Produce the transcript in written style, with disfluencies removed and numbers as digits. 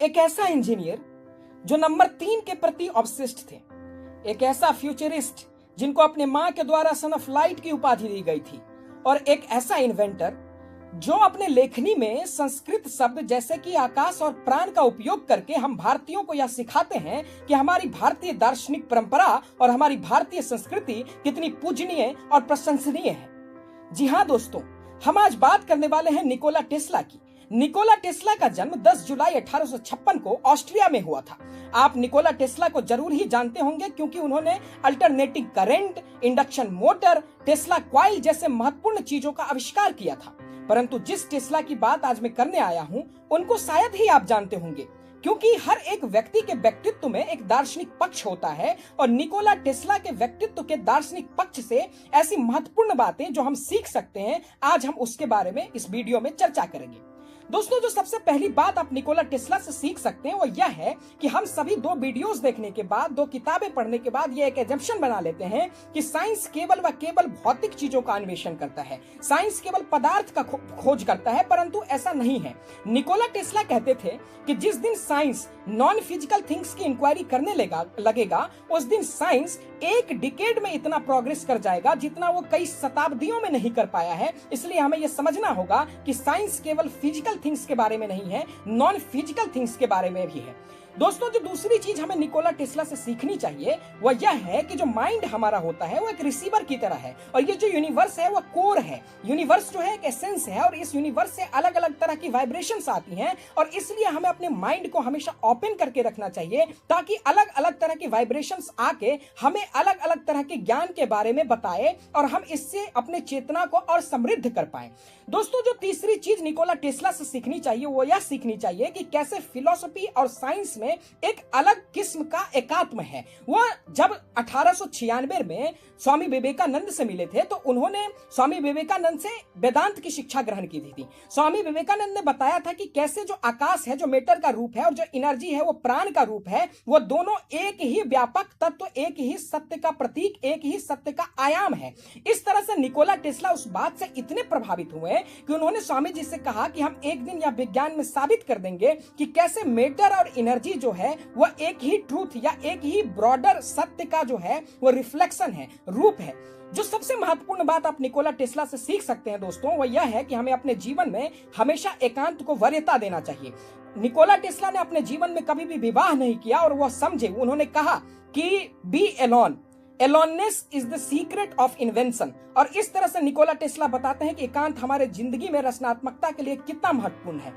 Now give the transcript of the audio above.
एक ऐसा इंजीनियर जो नंबर 3 के प्रति ऑब्सेस्ड थे, एक ऐसा फ्यूचरिस्ट जिनको अपने मां के द्वारा सन ऑफ लाइट की उपाधि दी गई थी, और एक ऐसा इन्वेंटर जो अपने लेखनी में संस्कृत शब्द जैसे कि आकाश और प्राण का उपयोग करके हम भारतीयों को यह सिखाते हैं कि हमारी भारतीय दार्शनिक परंपरा और हमारी भारतीय संस्कृति कितनी पूजनीय और प्रशंसनीय है। जी हाँ दोस्तों, हम आज बात करने वाले हैं निकोला टेस्ला की। निकोला टेस्ला का जन्म 10 जुलाई 1856 को ऑस्ट्रिया में हुआ था। आप निकोला टेस्ला को जरूर ही जानते होंगे क्योंकि उन्होंने alternating current, induction motor, Tesla coil जैसे महत्वपूर्ण चीजों का आविष्कार किया था। परंतु जिस टेस्ला की बात आज मैं करने आया हूं उनको शायद ही आप जानते होंगे, क्योंकि हर एक व्यक्ति के व्यक्तित्व में एक दार्शनिक पक्ष होता है और निकोला टेस्ला के व्यक्तित्व के दार्शनिक पक्ष से ऐसी महत्वपूर्ण बातें जो हम सीख सकते हैं, आज हम उसके बारे में इस वीडियो में चर्चा करेंगे। दोस्तों, जो सबसे पहली बात आप निकोला टेस्ला से सीख सकते हैं वो यह है कि हम सभी 2 वीडियोस देखने के बाद, 2 किताबें पढ़ने के बाद ये एक एजम्पशन बना लेते हैं कि साइंस केवल व केवल भौतिक चीजों का अन्वेषण करता है, साइंस केवल पदार्थ का खोज करता है, परंतु ऐसा नहीं है। निकोला टेस्ला कहते थे कि जिस दिन साइंस नॉन फिजिकल थिंग्स की इंक्वायरी करने लगेगा उस दिन साइंस एक डिकेड में इतना प्रोग्रेस कर जाएगा जितना वो कई शताब्दियों में नहीं कर पाया है। इसलिए हमें यह समझना होगा कि साइंस केवल फिजिकल थिंग्स के बारे में नहीं है, नॉन फिजिकल थिंग्स के बारे में भी है। दोस्तों, जो दूसरी चीज हमें निकोला टेस्ला से सीखनी चाहिए वह यह है कि जो माइंड हमारा होता है वो एक रिसीवर की तरह है, और ये जो यूनिवर्स है वो कोर है। यूनिवर्स जो है एक एसेंस है और इस यूनिवर्स से अलग अलग तरह की वाइब्रेशंस आती हैं, और इसलिए हमें अपने माइंड को हमेशा ओपन करके रखना चाहिए ताकि अलग अलग तरह की वाइब्रेशंस आके हमें अलग अलग तरह के ज्ञान के बारे में बताए और हम इससे अपने चेतना को और समृद्ध कर पाए। दोस्तों, जो तीसरी चीज निकोला टेस्ला से सीखनी चाहिए वो यह सीखनी चाहिए कि कैसे फिलॉसफी और साइंस में एक अलग किस्म का एकात्म है। वो जब 1896 में स्वामी विवेकानंद से मिले थे तो उन्होंने स्वामी विवेकानंद से वेदांत की शिक्षा ग्रहण की थी। स्वामी विवेकानंद ने बताया था कि कैसे जो आकाश है, जो मैटर का रूप है, और जो एनर्जी है वो प्राण का रूप है, वो दोनों एक ही व्यापक तत्व, एक ही सत्य का प्रतीक, एक ही सत्य का आयाम है। इस तरह से निकोला टेस्ला उस बात से इतने प्रभावित हुए कि उन्होंने स्वामी जी से कहा कि हम एक दिन यह विज्ञान में साबित कर देंगे कि कैसे मैटर और एनर्जी जो है वह एक ही ट्रूथ या एक ही ब्रॉडर सत्य का जो है वो रिफ्लेक्शन है, रूप है। जो सबसे महत्वपूर्ण बात आप निकोला टेस्ला से सीख सकते हैं दोस्तों वह यह है कि हमें अपने जीवन में हमेशा एकांत को वरीयता देना चाहिए। निकोला टेस्ला ने अपने जीवन में कभी भी विवाह नहीं किया और वह समझे, उन्होंने कहा कि be alone, aloneness is the secret of invention. और इस तरह से निकोला टेस्ला बताते हैं कि एकांत हमारे जिंदगी में रचनात्मकता के लिए कितना महत्वपूर्ण है।